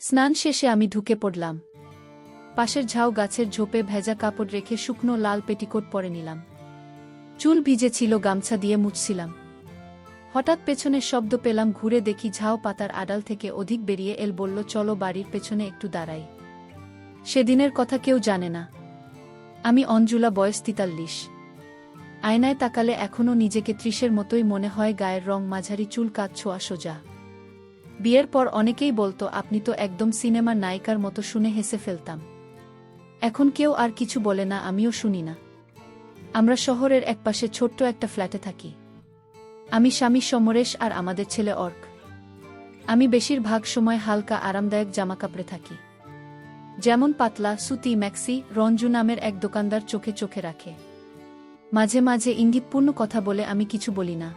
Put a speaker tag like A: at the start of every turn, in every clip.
A: স্নান শেষে আমি ঢুকে পড়লাম। পাশের ঝাউ গাছের ঝোপে ভেজা কাপড় রেখে শুকনো লাল পেটিকোট পরে নিলাম। চুল ভিজে ছিল, গামছা দিয়ে মুছছিলাম। হঠাৎ পেছনের শব্দ পেলাম, ঘুরে দেখি ঝাউ পাতার আড়াল থেকে অধিক বেরিয়ে এল, বলল, চলো বাড়ির পেছনে একটু দাঁড়াই। সেদিনের কথা কেউ জানে না। আমি অঞ্জুলা, বয়স 43। আয়নায় তাকালে এখনও নিজেকে 30-এর মতোই মনে হয়। গায়ের রং মাঝারি, চুল কাঁধ ছোঁয়া সোজা। বিয়ের পর অনেকেই বলতো, আপনি তো একদম সিনেমার নায়িকার মতো, শুনে হেসে ফেলতাম। এখন কেউ আর কিছু বলে না, আমিও শুনি না। আমরা শহরের একপাশে ছোট্ট একটা ফ্ল্যাটে থাকি। আমি, স্বামী সমরেশ আর আমাদের ছেলে অর্ক। আমি বেশিরভাগ সময় হালকা আরামদায়ক জামাকাপড়ে থাকি, যেমন পাতলা, সুতি, ম্যাক্সি। রঞ্জু নামের এক দোকানদার চোখে চোখে রাখে। মাঝে মাঝে ইঙ্গিতপূর্ণ কথা বলে, আমি কিছু বলি না।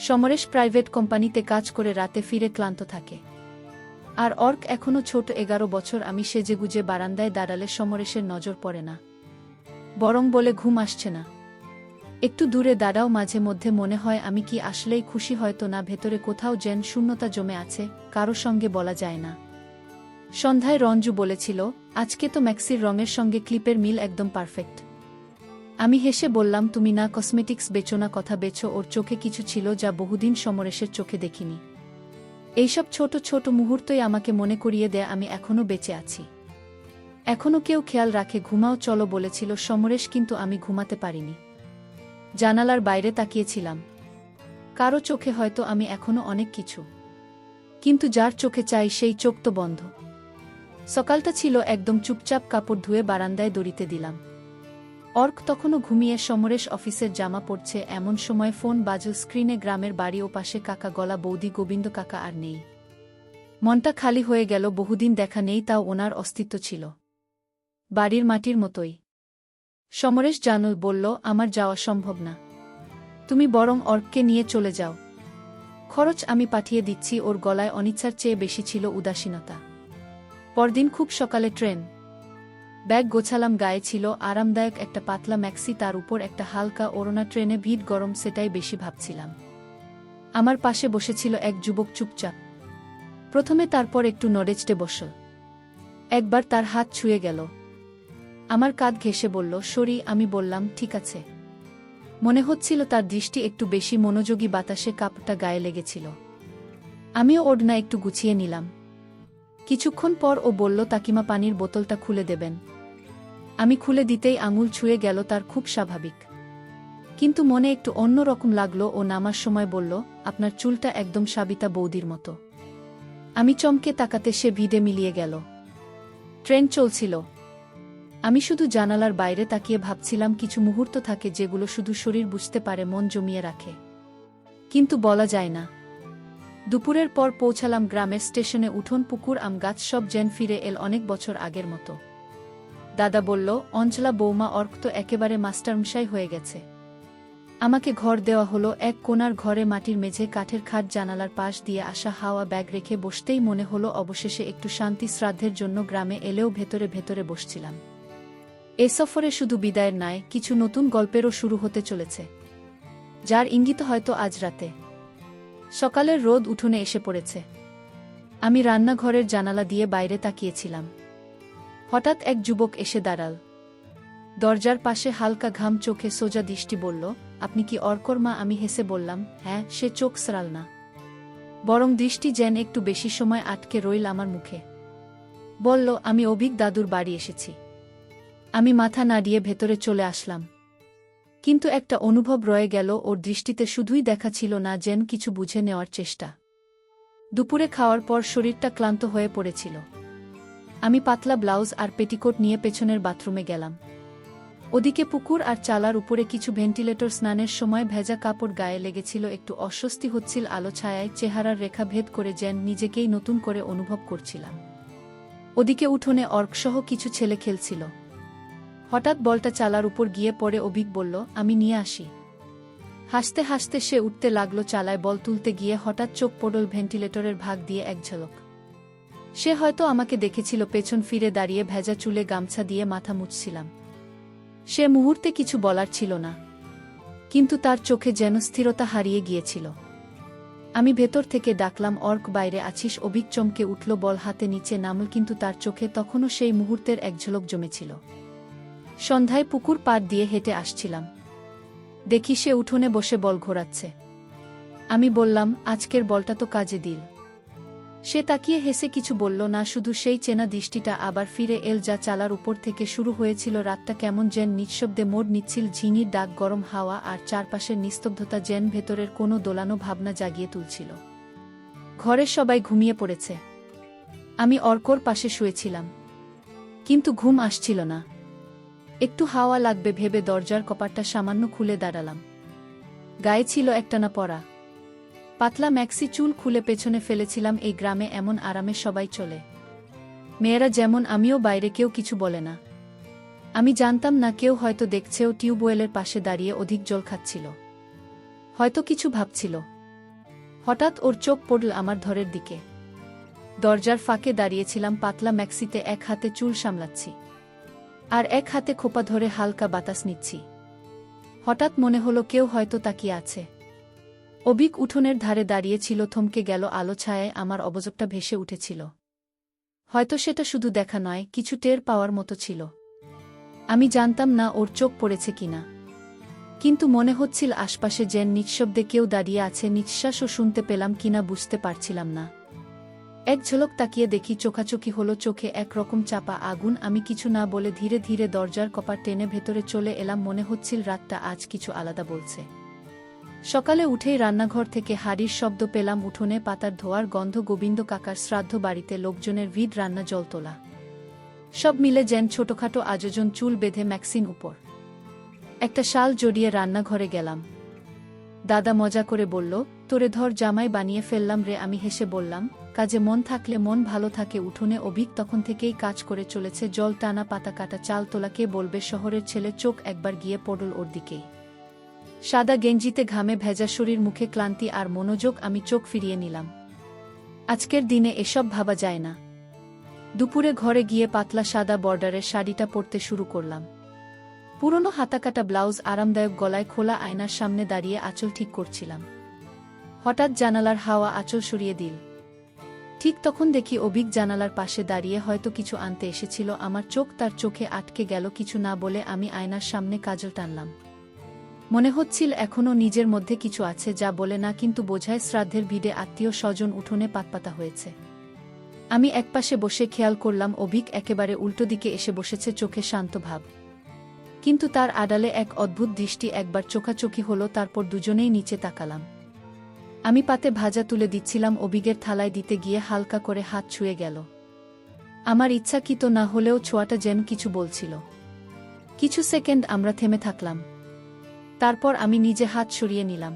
A: সমরেশ প্রাইভেট কোম্পানিতে কাজ করে রাতে ফিরে ক্লান্ত থাকে। আর অর্ক এখনও ছোট, 11 বছর। আমি সেজেগুজে বারান্দায় দাঁড়ালে সমরেশের নজর পড়ে না, বরং বলে, ঘুম আসছে না, একটু দূরে দাঁড়াও। মাঝে মধ্যে মনে হয়, আমি কি আসলেই খুশি? হয়তো না, ভেতরে কোথাও যেন শূন্যতা জমে আছে, কারো সঙ্গে বলা যায় না। সন্ধ্যায় রঞ্জু বলেছিল, আজকে তো ম্যাক্সির রঙের সঙ্গে ক্লিপের মিল একদম পারফেক্ট। আমি হেসে বললাম, তুমি না কসমেটিক্স বেচো না? কথা বেচো। ওর চোখে কিছু ছিল যা বহুদিন সমরেশের চোখে দেখিনি। এইসব ছোট ছোট মুহূর্তই আমাকে মনে করিয়ে দেয় আমি এখনও বেঁচে আছি, এখনও কেউ খেয়াল রাখে। ঘুমাও চলো বলেছিল সমরেশ, কিন্তু আমি ঘুমাতে পারিনি। জানালার বাইরে তাকিয়েছিলাম। কারো চোখে হয়তো আমি এখনও অনেক কিছু, কিন্তু যার চোখে চাই সেই চোখ তো বন্ধ। সকালটা ছিল একদম চুপচাপ। কাপড় ধুয়ে বারান্দায় দড়িতে দিলাম। অর্ক তখনও ঘুমিয়ে, সমরেশ অফিসের জামা পরছে। এমন সময় ফোন বাজল। স্ক্রিনে গ্রামের বাড়ি ও পাশে কাকা গলা, বৌদি গোবিন্দ কাকা আর নেই। মনটা খালি হয়ে গেল। বহুদিন দেখা নেই, তাও ওনার অস্তিত্ব ছিল বাড়ির মাটির মতোই। সমরেশ জানল, বলল, আমার যাওয়া সম্ভব না, তুমি বরং অর্ককে নিয়ে চলে যাও। খরচ আমি পাঠিয়ে দিচ্ছি। ওর গলায় অনিচ্ছার চেয়ে বেশি ছিল উদাসীনতা। পরদিন খুব সকালে ট্রেন। ব্যাগ গোছালাম। গায়ে ছিল আরামদায়ক একটা পাতলা ম্যাক্সি, তার উপর একটা হালকা ওড়না। ট্রেনে ভিড়, গরম, সেটাই বেশি ভাবছিলাম। আমার পাশে বসেছিল এক যুবক, চুপচাপ প্রথমে, তারপর একটু নড়েচড়ে বসল। একবার তার হাত ছুঁয়ে গেল, আমার কাঁধ ঘেঁষে বলল, সরি। আমি বললাম, ঠিক আছে। মনে হচ্ছিল তার দৃষ্টি একটু বেশি মনোযোগী। বাতাসে কাপড়টা গায়ে লেগেছিল। আমিও ওড়না একটু গুছিয়ে নিলাম। কিছুক্ষণ পর ও বলল, কাকিমা, পানির বোতলটা খুলে দেবেন? আমি খুলে দিতেই আঙুল ছুঁয়ে গেল তার। খুব স্বাভাবিক, কিন্তু মনে একটু অন্য রকম লাগলো। ও নামার সময় বলল, আপনার চুলটা একদম সাবিতা বৌদির মতো। আমি চমকে তাকাতে সে ভিড়ে মিলিয়ে গেল। ট্রেন চলছিল। আমি শুধু জানালার বাইরে তাকিয়ে ভাবছিলাম। কিছু মুহূর্ত থাকে যেগুলো শুধু শরীর বুঝতে পারে, মন জমিয়ে রাখে, কিন্তু বলা যায় না। দুপুরের পর পৌঁছালাম গ্রামের স্টেশনে। উঠোন, পুকুর, আম গাছ, সব যেন ফিরে এল অনেক বছর আগের মতো। দাদা বলল, অঞ্জলা বৌমা, অর্ক তো একেবারে মাস্টারমশাই হয়ে গেছে। আমাকে ঘর দেওয়া হলো। এক কোণার ঘরে, মাটির মেঝে, কাঠের খাট, জানালার পাশ দিয়ে আসা হাওয়া। ব্যাগ রেখে বসতেই মনে হলো অবশেষে একটু শান্তি। শ্রাদ্ধের জন্য গ্রামে এলেও ভেতরে ভেতরে বসছিলাম। এ সফরে শুধু বিদায়ের নয়, কিছু নতুন গল্পেরও শুরু হতে চলেছে, যার ইঙ্গিত হয়তো আজ রাতে। সকালের রোদ উঠোনে এসে পড়েছে। আমি রান্নাঘরের জানালা দিয়ে বাইরে তাকিয়েছিলাম। হঠাৎ এক যুবক এসে দাঁড়াল দরজার পাশে। হালকা ঘাম চোখে, সোজা দৃষ্টি। বলল, আপনি কি অর্কর মা? আমি হেসে বললাম, হ্যাঁ। সে চোখ সরাল না, বরং দৃষ্টি যেন একটু বেশি সময় আটকে রইল আমার মুখে। বলল, আমি অভিক দাদুর বাড়ি এসেছি। আমি মাথা নাড়িয়ে ভেতরে চলে আসলাম, কিন্তু একটা অনুভব রয়ে গেল। ওর দৃষ্টিতে শুধুই দেখা ছিল না, যেন কিছু বুঝে নেওয়ার চেষ্টা। দুপুরে খাওয়ার পর শরীরটা ক্লান্ত হয়ে পড়েছিল। আমি পাতলা ব্লাউজ আর পেটিকোট নিয়ে পেছনের বাথরুমে গেলাম। ওদিকে পুকুর আর চালার উপরে কিছু ভেন্টিলেটর। স্নানের সময় ভেজা কাপড় গায়ে লেগেছিল। একটু অস্বস্তি হচ্ছিল। আলো ছায়ায় চেহারার রেখা ভেদ করে যেন নিজেকেই নতুন করে অনুভব করছিলাম। ওদিকে উঠোনে অর্কসহ কিছু ছেলে খেলছিল। হঠাৎ বলটা চালার উপর গিয়ে পড়ে। অভিক বলল, আমি নিয়ে আসি। হাসতে হাসতে সে উঠতে লাগলো। চালায় বল তুলতে গিয়ে হঠাৎ চোখ পড়ল ভেন্টিলেটরের ভাগ দিয়ে এক ঝলক। সে হয়তো আমাকে দেখেছিল। পেছন ফিরে দাঁড়িয়ে ভেজা চুলে গামছা দিয়ে মাথা মুছছিলাম। সে মুহূর্তে কিছু বলার ছিল না, কিন্তু তার চোখে যেন স্থিরতা হারিয়ে গিয়েছিল। আমি ভেতর থেকে ডাকলাম, অর্ক বাইরে আছিস? অভিক চমকে উঠল, বল হাতে নিচে নামল, কিন্তু তার চোখে তখনও সেই মুহূর্তের এক ঝলক জমেছিল। সন্ধ্যায় পুকুর পাড় দিয়ে হেঁটে আসছিলাম, দেখি সে উঠোনে বসে বল ঘোরাচ্ছে। আমি বললাম, আজকের বলটা তো কাজে দিল। সে তাকিয়ে হেসে কিছু বলল না, শুধু সেই চেনা দৃষ্টিটা আবার ফিরে এল যা চালার উপর থেকে শুরু হয়েছিল। রাতটা কেমন যেন নিঃশব্দে মোড় নিচ্ছিল, ঝিঙির ডাক, গরম হাওয়া আর চারপাশের নিস্তব্ধতা যেন ভেতরের কোনো দোলানো ভাবনা জাগিয়ে তুলছিল। ঘরের সবাই ঘুমিয়ে পড়েছে, আমি অর্কর পাশে শুয়েছিলাম, কিন্তু ঘুম আসছিল না। একটু হাওয়া লাগবে ভেবে দরজার কপাটটা সামান্য খুলে দাঁড়ালাম। গায়ে ছিল একটানা পরা পাতলা ম্যাক্সি, চুল খুলে পেছনে ফেলেছিলাম। এই গ্রামে এমন আরামে সবাই চলে, মেয়েরা যেমন, আমিও, বাইরে কেউ কিছু বলে না। আমি জানতাম না, কেউ হয়তো দেখছেও, টিউবওয়েলের পাশে দাঁড়িয়ে অধিক জল খাচ্ছিল, হয়তো কিছু ভাবছিল। হঠাৎ ওর চোখ পড়ল আমার ধরের দিকে। দরজার ফাঁকে দাঁড়িয়েছিলাম, পাতলা ম্যাক্সিতে এক হাতে চুল সামলাচ্ছি আর এক হাতে খোপা ধরে হালকা বাতাস নিচ্ছি। হঠাৎ মনে হলো কেউ হয়তো তাকিয়ে আছে। অভিক উঠোনের ধারে দাঁড়িয়েছিল, থমকে গেল। আলো ছায়ায় আমার অবজবটা ভেসে উঠেছিল। হয়তো সেটা শুধু দেখা নয়, কিছু টের পাওয়ার মতো ছিল। আমি জানতাম না ওর চোখ পড়েছে কিনা, কিন্তু মনে হচ্ছিল আশপাশে যেন নিঃশব্দে কেউ দাঁড়িয়ে আছে। নিঃশ্বাসও শুনতে পেলাম কিনা বুঝতে পারছিলাম না। এক ঝলক তাকিয়ে দেখি চোখাচোখি হলো, চোখে একরকম চাপা আগুন। আমি কিছু না বলে ধীরে ধীরে দরজার কপাট টেনে ভেতরে চলে এলাম। মনে হচ্ছিল রাতটা আজ কিছু আলাদা বলছে। সকালে উঠেই রান্নাঘর থেকে হাঁড়ির শব্দ পেলাম, উঠোনে পাতার ধোয়ার গন্ধ, গোবিন্দ কাকার শ্রাদ্ধ বাড়িতে লোকজনের ভিড়, রান্না, জল তোলা, সব মিলে যেন ছোটখাটো আয়োজন। চুল বেঁধে ম্যাক্সিন উপর একটা শাল জড়িয়ে রান্নাঘরে গেলাম। দাদা মজা করে বলল, তোরে ধর জামাই বানিয়ে ফেললাম রে। আমি হেসে বললাম, কাজে মন থাকলে মন ভালো থাকে। উঠোনে অভিক তখন থেকেই কাজ করে চলেছে, জল টানা, পাতা কাটা, চাল তোলা। কে বলবে শহরের ছেলে? চোখ একবার গিয়ে পড়ল ওর দিকেই। সাদা গেঞ্জিতে ঘামে ভেজা শরীর, মুখে ক্লান্তি আর মনোযোগ। আমি চোখ ফিরিয়ে নিলাম। আজকের দিনে এসব ভাবা যায় না। দুপুরে ঘরে গিয়ে পাতলা সাদা বর্ডারের শাড়িটা পরতে শুরু করলাম। পুরনো হাতাকাটা ব্লাউজ, আরামদায়ক গলায়, খোলা আয়নার সামনে দাঁড়িয়ে আঁচল ঠিক করছিলাম। হঠাৎ জানালার হাওয়া আঁচল সরিয়ে দিল। ঠিক তখন দেখি অভিক জানালার পাশে দাঁড়িয়ে হয়তো কিছু আনতে এসেছিল। আমার চোখ তার চোখে আটকে গেল। কিছু না বলে আমি আয়নার সামনে কাজল টানলাম। মনে হচ্ছিল এখনও নিজের মধ্যে কিছু আছে যা বলে না, কিন্তু বোঝায়। শ্রাদ্ধের ভিড়ে আত্মীয় স্বজন উঠোনে পাতপাতা হয়েছে। আমি একপাশে বসে খেয়াল করলাম অভিক একেবারে উল্টো দিকে এসে বসেছে, চোখে শান্ত ভাব, কিন্তু তার আড়ালে এক অদ্ভুত দৃষ্টি। একবার চোখাচোখি হলো, তারপর দুজনেই নিচে তাকালাম। আমি পাতে ভাজা তুলে দিচ্ছিলাম, অভিকের থালায় দিতে গিয়ে হালকা করে হাত ছুঁয়ে গেল। আমার ইচ্ছাকৃত না হলেও ছোঁয়াটা যেন কিছু বলছিল। কিছু সেকেন্ড আমরা থেমে থাকলাম, তারপর আমি নিজে হাত সরিয়ে নিলাম।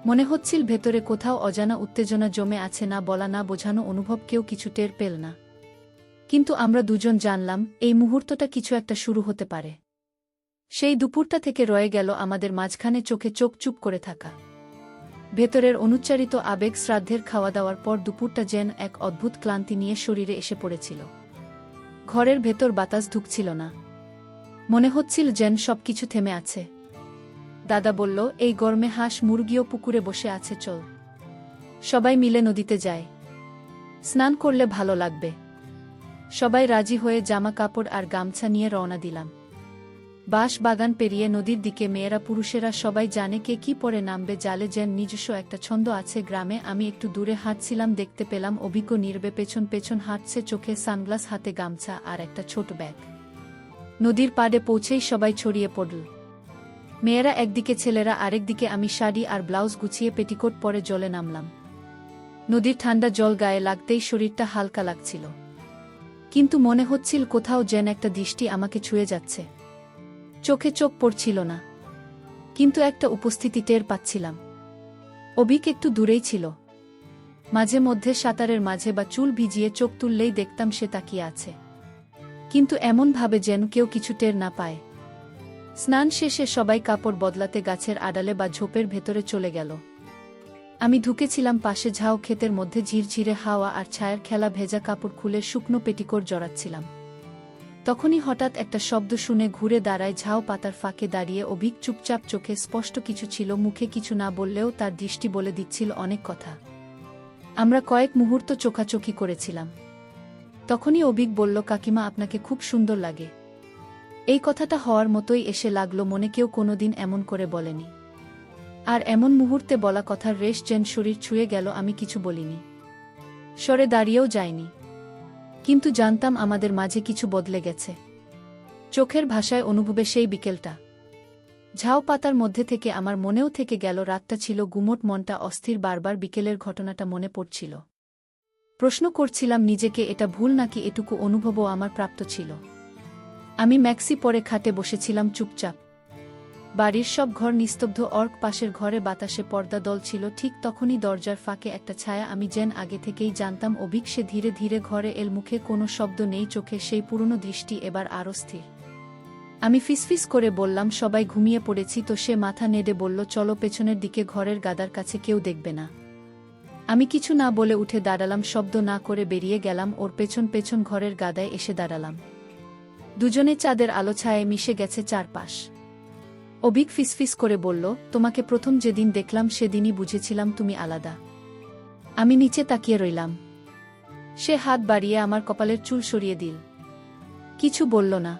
A: মনে হচ্ছিল ভেতরে কোথাও অজানা উত্তেজনা জমে আছে, না বলা না বোঝানো অনুভব। কেউ কিছু টের পেল না, কিন্তু আমরা দুজন জানলাম এই মুহূর্তটা কিছু একটা শুরু হতে পারে। সেই দুপুরটা থেকে রয়ে গেল আমাদের মাঝখানে চোখে চোখ, চুপ করে থাকা, ভেতরের অনুচ্চারিত আবেগ। শ্রাদ্ধের খাওয়া দাওয়ার পর দুপুরটা যেন এক অদ্ভুত ক্লান্তি নিয়ে শরীরে এসে পড়েছিল। ঘরের ভেতর বাতাস ঢুকছিল না, মনে হচ্ছিল যেন সবকিছু থেমে আছে। দাদা বলল, এই গরমে হাঁস মুরগিও পুকুরে বসে আছে, চল সবাই মিলে নদীতে যায়, স্নান করলে ভালো লাগবে। সবাই রাজি হয়ে জামা কাপড় আর গামছা নিয়ে রওনা দিলাম। বাঁশ বাগান পেরিয়ে নদীর দিকে। মেয়েরা পুরুষেরা সবাই জানে কে কি পরে নামবে। জালে যেন নিজস্ব একটা ছন্দ আছে গ্রামে। আমি একটু দূরে হাঁটছিলাম, দেখতে পেলাম অভিজ্ঞ নীরবে পেছন পেছন হাঁটছে, চোখে সানগ্লাস, হাতে গামছা আর একটা ছোট ব্যাগ। নদীর পাড়ে পৌঁছেই সবাই ছড়িয়ে পড়ল, মেয়েরা একদিকে, ছেলেরা আরেকদিকে। আমি শাড়ি আর ব্লাউজ গুছিয়ে পেটিকোট পরে জলে নামলাম। নদীর ঠান্ডা জল গায়ে লাগতেই শরীরটা হালকা লাগছিল, কিন্তু মনে হচ্ছিল কোথাও যেন একটা দৃষ্টি আমাকে ছুঁয়ে যাচ্ছে। চোখে চোখ পড়ছিল না, কিন্তু একটা উপস্থিতি টের পাচ্ছিলাম। অভিক একটু দূরেই ছিল, মাঝে মধ্যে সাঁতারের মাঝে বা চুল ভিজিয়ে চোখ তুললেই দেখতাম সে তাকিয়ে আছে, কিন্তু এমনভাবে যেন কেউ কিছু টের না পায়। স্নান শেষে সবাই কাপড় বদলাতে গাছের আড়ালে বা ঝোপের ভেতরে চলে গেল। আমি ঢুকেছিলাম পাশে ঝাউ ক্ষেতের মধ্যে। ঝিরঝিরে হাওয়া আর ছায়ার খেলা, ভেজা কাপড় খুলে শুকনো পেটিকোট জড়াচ্ছিলাম। তখনই হঠাৎ একটা শব্দ শুনে ঘুরে দাঁড়ায়। ঝাউ পাতার ফাঁকে দাঁড়িয়ে অভিক চুপচাপ, চোখে স্পষ্ট কিছু ছিল, মুখে কিছু না বললেও তার দৃষ্টি বলে দিচ্ছিল অনেক কথা। আমরা কয়েক মুহূর্ত চোখাচোখি করেছিলাম। তখনই অভিক বলল, কাকিমা, আপনাকে খুব সুন্দর লাগে। এই কথাটা হওয়ার মতোই এসে লাগলো মনে, কেউ কোনোদিন এমন করে বলেনি। আর এমন মুহূর্তে বলা কথার রেশ যেন শরীর ছুঁয়ে গেল। আমি কিছু বলিনি, সরে দাঁড়িয়েও যাইনি, কিন্তু জানতাম আমাদের মাঝে কিছু বদলে গেছে। চোখের ভাষায়, অনুভবে সেই বিকেলটা ঝাউ পাতার মধ্যে থেকে আমার মনেও থেকে গেল। রাতটা ছিল গুমোট, মনটা অস্থির, বারবার বিকেলের ঘটনাটা মনে পড়ছিল। প্রশ্ন করছিলাম নিজেকে, এটা ভুল নাকি এটুকু অনুভবও আমার প্রাপ্ত ছিল। আমি ম্যাক্সি পরে খাটে বসেছিলাম চুপচাপ। বাড়ির সব ঘর নিস্তব্ধ। অর্ক পাশের ঘরে বাতাসে পর্দা দল ছিল। ঠিক তখনই দরজার ফাঁকে একটা ছায়া। আমি যেন আগে থেকেই জানতাম অভিক। সে ধীরে ধীরে ঘরে এল, মুখে কোনো শব্দ নেই, চোখে সেই পুরনো দৃষ্টি, এবার আরও স্থির। আমি ফিসফিস করে বললাম, সবাই ঘুমিয়ে পড়েছি তো? সে মাথা নেড়ে বলল, চলো পেছনের দিকে, ঘরের গাদার কাছে কেউ দেখবে না। আমি কিছু না বলে উঠে দাঁড়ালাম, শব্দ না করে বেরিয়ে গেলাম। ওর পেছন পেছন ঘরের গাদায় এসে দাঁড়ালাম। দুজনে চাঁদের আলো ছায়ায় মিশে গেছে চারপাশ। অভিক ফিসফিস করে বলল, তোমাকে প্রথম যেদিন দেখলাম সেদিনই বুঝেছিলাম তুমি আলাদা। আমি নিচে তাকিয়ে রইলাম। সে হাত বাড়িয়ে আমার কপালের চুল সরিয়ে দিল। কিছু বলল না,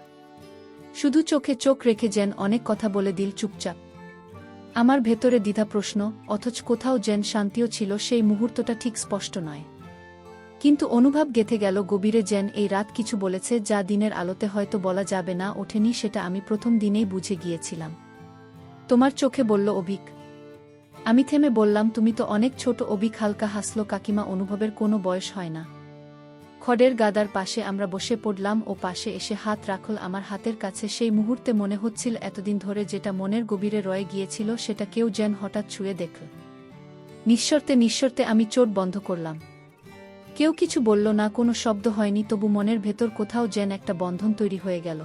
A: শুধু চোখে চোখ রেখে যেন অনেক কথা বলে দিল চুপচাপ। আমার ভেতরে দ্বিধা, প্রশ্ন, অথচ কোথাও যেন শান্তিও ছিল। সেই মুহূর্তটা ঠিক স্পষ্ট নয়, কিন্তু অনুভব গেঁথে গেল গভীরে। যেন এই রাত কিছু বলেছে, যা দিনের আলোতে হয়তো বলা যাবে না। ওঠেনি, সেটা আমি প্রথম দিনেই বুঝে গিয়েছিলাম। তোমার চোখে, বলল অভিক। আমি থেমে বললাম, তুমি তো অনেক ছোট। অভিক হালকা হাসল, কাকিমা, অনুভবের কোনো বয়স হয় না। খড়ের গাদার পাশে আমরা বসে পড়লাম। ও পাশে এসে হাত রাখল আমার হাতের কাছে। সেই মুহূর্তে মনে হচ্ছিল এতদিন ধরে যেটা মনের গভীরে রয়ে গিয়েছিল সেটা কেউ যেন হঠাৎ ছুঁয়ে দেখল। নিঃশর্তে নিঃশর্তে আমি চোখ বন্ধ করলাম। কেউ কিছু বলল না, কোনো শব্দ হয়নি, তবু মনের ভেতর কোথাও যেন একটা বন্ধন তৈরি হয়ে গেল।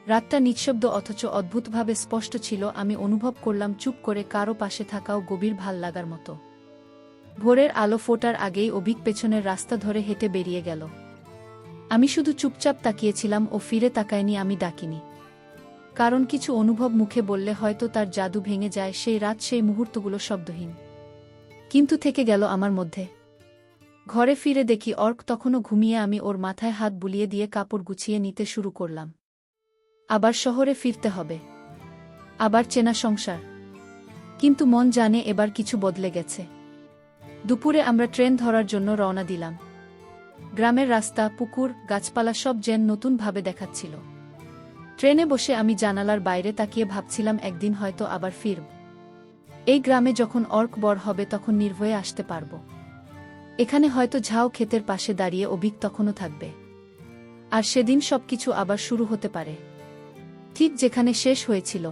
A: রাতটা নিঃশব্দ অথচ অদ্ভুতভাবে স্পষ্ট ছিল। আমি অনুভব করলাম চুপ করে কারো পাশে থাকাও গভীর ভাল লাগার মতো। ভোরের আলো ফোটার আগেই অভিক পেছনের রাস্তা ধরে হেঁটে বেরিয়ে গেল। আমি শুধু চুপচাপ তাকিয়েছিলাম। ও ফিরে তাকায়নি, আমি ডাকিনি, কারণ কিছু অনুভব মুখে বললে হয়তো তার জাদু ভেঙে যায়। সেই রাত, সেই মুহূর্তগুলো শব্দহীন, কিন্তু থেকে গেল আমার মধ্যে। ঘরে ফিরে দেখি অর্ক তখনও ঘুমিয়ে। আমি ওর মাথায় হাত বুলিয়ে দিয়ে কাপড় গুছিয়ে নিতে শুরু করলাম। আবার শহরে ফিরতে হবে, আবার চেনা সংসার, কিন্তু মন জানে এবার কিছু বদলে গেছে। দুপুরে আমরা ট্রেন ধরার জন্য রওনা দিলাম। গ্রামের রাস্তা, পুকুর, গাছপালা সব যেন নতুনভাবে দেখাচ্ছিল। ট্রেনে বসে আমি জানালার বাইরে তাকিয়ে ভাবছিলাম, একদিন হয়তো আবার ফিরব এই গ্রামে। যখন অর্ক বড় হবে তখন নির্ভয়ে আসতে পারব। এখানে হয়তো ঝাউ ক্ষেতের পাশে দাঁড়িয়ে অভিক তখনও থাকবে। আর সেদিন সবকিছু আবার শুরু হতে পারে, ঠিক যেখানে শেষ হয়েছিল।